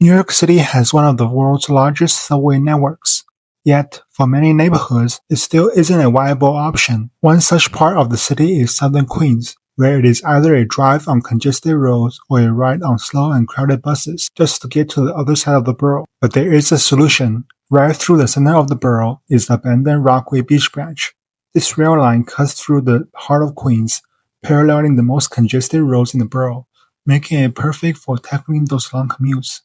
New York City has one of the world's largest subway networks. Yet, for many neighborhoods, it still isn't a viable option. One such part of the city is southern Queens, where it is either a drive on congested roads or a ride on slow and crowded buses just to get to the other side of the borough. But there is a solution. Right through the center of the borough is the abandoned Rockaway Beach branch. This rail line cuts through the heart of Queens, paralleling the most congested roads in the borough, making it perfect for tackling those long commutes.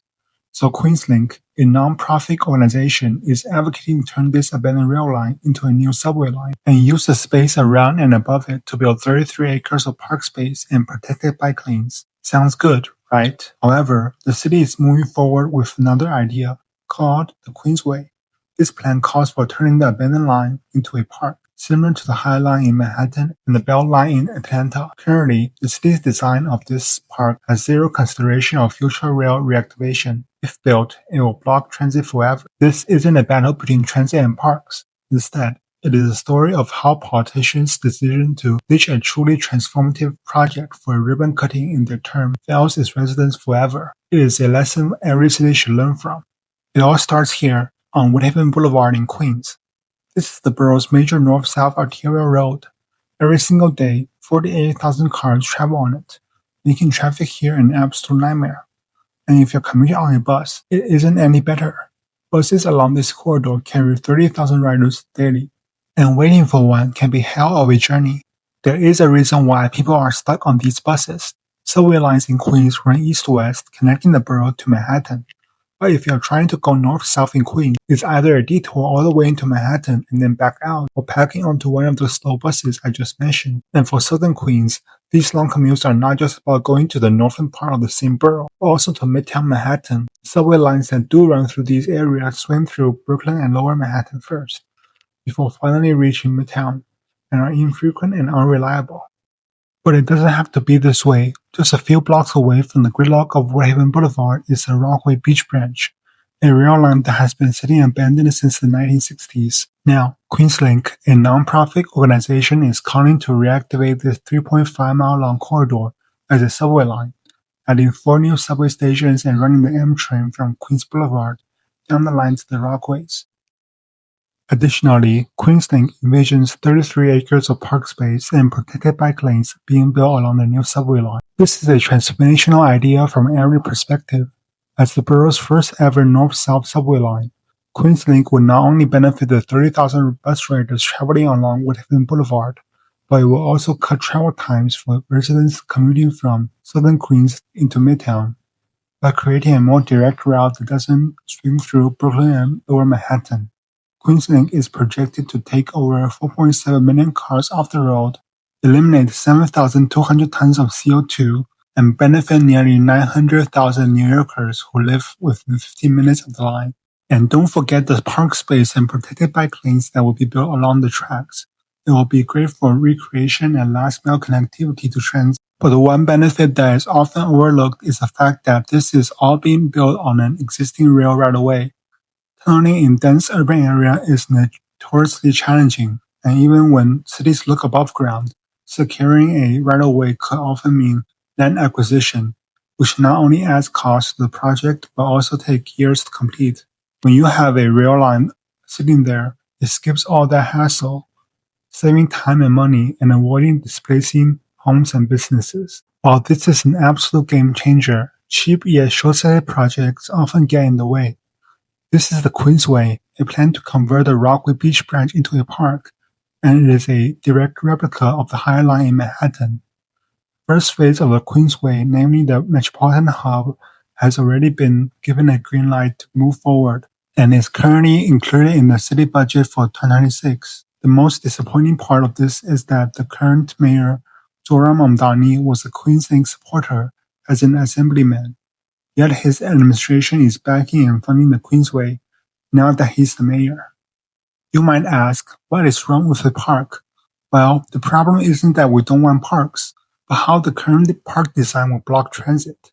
So QueensLink, a non-profit organization, is advocating to turn this abandoned rail line into a new subway line and use the space around and above it to build 33 acres of park space and protected bike lanes. Sounds good, right? However, the city is moving forward with another idea called the Queensway. This plan calls for turning the abandoned line into a park, similar to the High Line in Manhattan and the BeltLine in Atlanta. Currently, the city's design of this park has zero consideration of future rail reactivation. If built, it will block transit forever. This isn't a battle between transit and parks. Instead, it is a story of how politicians' decision to ditch a truly transformative project for a ribbon cutting in their term fails its residents forever. It is a lesson every city should learn from. It all starts here, on Woodhaven Boulevard in Queens. This is the borough's major north-south arterial road. Every single day, 48,000 cars travel on it, making traffic here an absolute nightmare. And if you're commuting on a bus, it isn't any better. Buses along this corridor carry 30,000 riders daily, and waiting for one can be hell of a journey. There is a reason why people are stuck on these buses. Subway lines in Queens run east-west, connecting the borough to Manhattan. But if you're trying to go north-south in Queens, it's either a detour all the way into Manhattan and then back out, or packing onto one of those slow buses I just mentioned. And for southern Queens, these long commutes are not just about going to the northern part of the same borough, but also to Midtown Manhattan. Subway lines that do run through these areas swim through Brooklyn and Lower Manhattan first, before finally reaching Midtown, and are infrequent and unreliable. But it doesn't have to be this way. Just a few blocks away from the gridlock of Woodhaven Boulevard is the Rockaway Beach branch, a rail line that has been sitting abandoned since the 1960s. Now, QueensLink, a non-profit organization, is calling to reactivate this 3.5-mile-long corridor as a subway line, adding 4 new subway stations and running the M train from Queens Boulevard down the line to the Rockaways. Additionally, QueensLink envisions 33 acres of park space and protected bike lanes being built along the new subway line. This is a transformational idea from every perspective. As the borough's first ever north-south subway line, QueensLink would not only benefit the 30,000 bus riders traveling along Woodhaven Boulevard, but it will also cut travel times for residents commuting from southern Queens into Midtown, by creating a more direct route that doesn't swing through Brooklyn and Lower Manhattan. QueensLink is projected to take over 4.7 million cars off the road, eliminate 7,200 tons of CO2, and benefit nearly 900,000 New Yorkers who live within 15 minutes of the line. And don't forget the park space and protected bike lanes that will be built along the tracks. It will be great for recreation and last-mile connectivity to transit. But the one benefit that is often overlooked is the fact that this is all being built on an existing rail right away. Tunneling in dense urban areas is notoriously challenging, and even when cities look above ground, securing a right-of-way could often mean land acquisition, which not only adds cost to the project but also takes years to complete. When you have a rail line sitting there, it skips all that hassle, saving time and money and avoiding displacing homes and businesses. While this is an absolute game changer, cheap yet short-sighted projects often get in the way. This is the Queensway, a plan to convert the Rockaway Beach branch into a park, and it is a direct replica of the High Line in Manhattan. First phase of the Queensway, namely the Metropolitan Hub, has already been given a green light to move forward, and is currently included in the city budget for 2026. The most disappointing part of this is that the current mayor, Mamdani, was a QueensLink supporter as an assemblyman. Yet his administration is backing and funding the Queensway now that he's the mayor. You might ask, what is wrong with the park? Well, the problem isn't that we don't want parks, but how the current park design will block transit.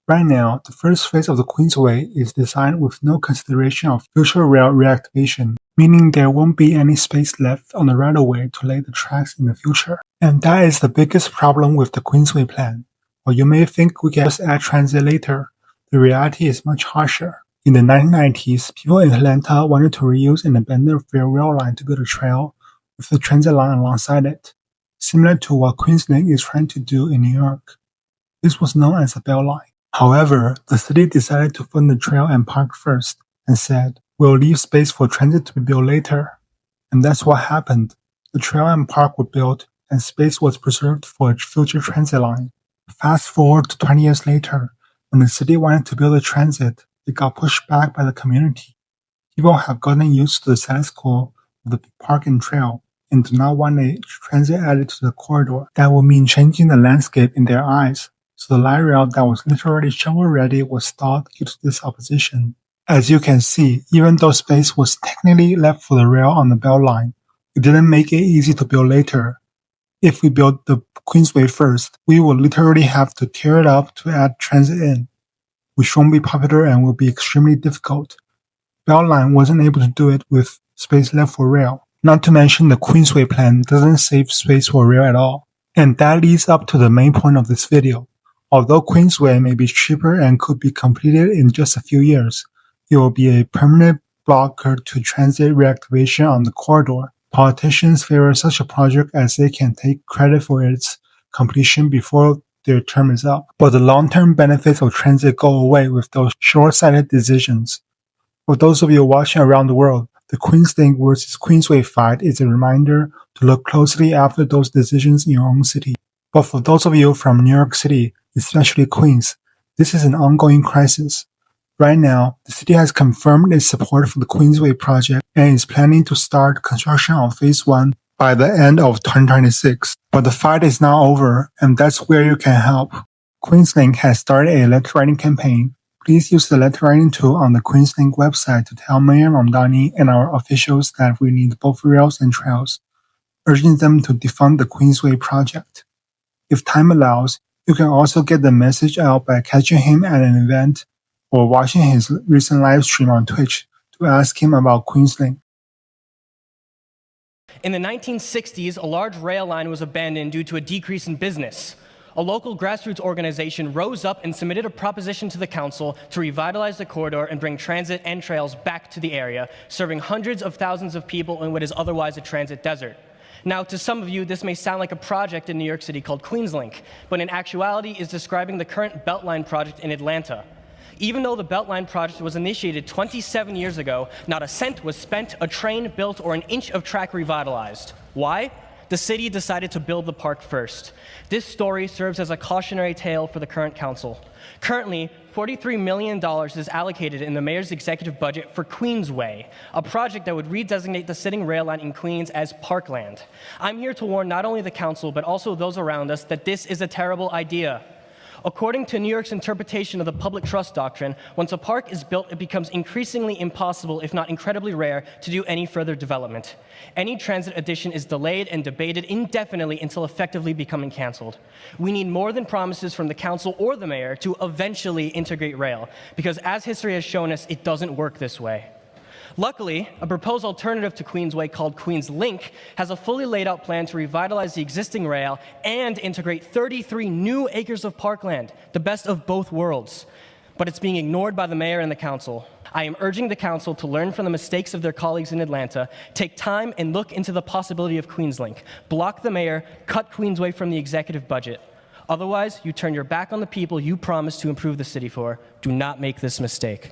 Right now, the first phase of the Queensway is designed with no consideration of future rail reactivation, meaning there won't be any space left on the right-of-way to lay the tracks in the future. And that is the biggest problem with the Queensway plan. While you may think we can just add transit later, The reality is much harsher. In the 1990s, people in Atlanta wanted to reuse an abandoned rail line to build a trail with the transit line alongside it, similar to what QueensLink is trying to do in New York. This was known as the BeltLine. However, the city decided to fund the trail and park first and said, "We'll leave space for transit to be built later." And that's what happened. The trail and park were built and space was preserved for a future transit line. Fast forward to 20 years later, when the city wanted to build a transit, it got pushed back by the community. People have gotten used to the status quo of the park and trail and do not want a transit added to the corridor. That would mean changing the landscape in their eyes. So the light rail that was literally shovel-ready was stalled due to this opposition. As you can see, even though space was technically left for the rail on the BeltLine, it didn't make it easy to build later. If we built the Queensway first, we would literally have to tear it up to add transit in, which won't be popular and will be extremely difficult. BeltLine wasn't able to do it with space left for rail. Not to mention the Queensway plan doesn't save space for rail at all. And that leads up to the main point of this video. Although Queensway may be cheaper and could be completed in just a few years, it will be a permanent blocker to transit reactivation on the corridor. Politicians favor such a project as they can take credit for its completion before their term is up. But the long-term benefits of transit go away with those short-sighted decisions. For those of you watching around the world, the QueensLink versus Queensway fight is a reminder to look closely after those decisions in your own city. But for those of you from New York City, especially Queens, this is an ongoing crisis. Right now, the city has confirmed its support for the Queensway project and is planning to start construction on Phase 1 by the end of 2026. But the fight is not over, and that's where you can help. QueensLink has started a letter writing campaign. Please use the letter writing tool on the QueensLink website to tell Mayor Mamdani and our officials that we need both rails and trails, urging them to defund the Queensway project. If time allows, you can also get the message out by catching him at an event or watching his recent live stream on Twitch to ask him about QueensLink. In the 1960s, a large rail line was abandoned due to a decrease in business. A local grassroots organization rose up and submitted a proposition to the council to revitalize the corridor and bring transit and trails back to the area, serving hundreds of thousands of people in what is otherwise a transit desert. Now, to some of you, this may sound like a project in New York City called QueensLink, but in actuality is describing the current BeltLine project in Atlanta. Even though the BeltLine project was initiated 27 years ago, not a cent was spent, a train built, or an inch of track revitalized. Why? The city decided to build the park first. This story serves as a cautionary tale for the current council. Currently, $43 million is allocated in the mayor's executive budget for Queensway, a project that would redesignate the sitting rail line in Queens as parkland. I'm here to warn not only the council, but also those around us that this is a terrible idea. According to New York's interpretation of the public trust doctrine, once a park is built, it becomes increasingly impossible, if not incredibly rare, to do any further development. Any transit addition is delayed and debated indefinitely until effectively becoming canceled. We need more than promises from the council or the mayor to eventually integrate rail, because as history has shown us, it doesn't work this way. Luckily, a proposed alternative to Queensway called QueensLink has a fully laid out plan to revitalize the existing rail and integrate 33 new acres of parkland, the best of both worlds. But it's being ignored by the mayor and the council. I am urging the council to learn from the mistakes of their colleagues in Atlanta, take time and look into the possibility of QueensLink, block the mayor, cut Queensway from the executive budget. Otherwise, you turn your back on the people you promised to improve the city for. Do not make this mistake.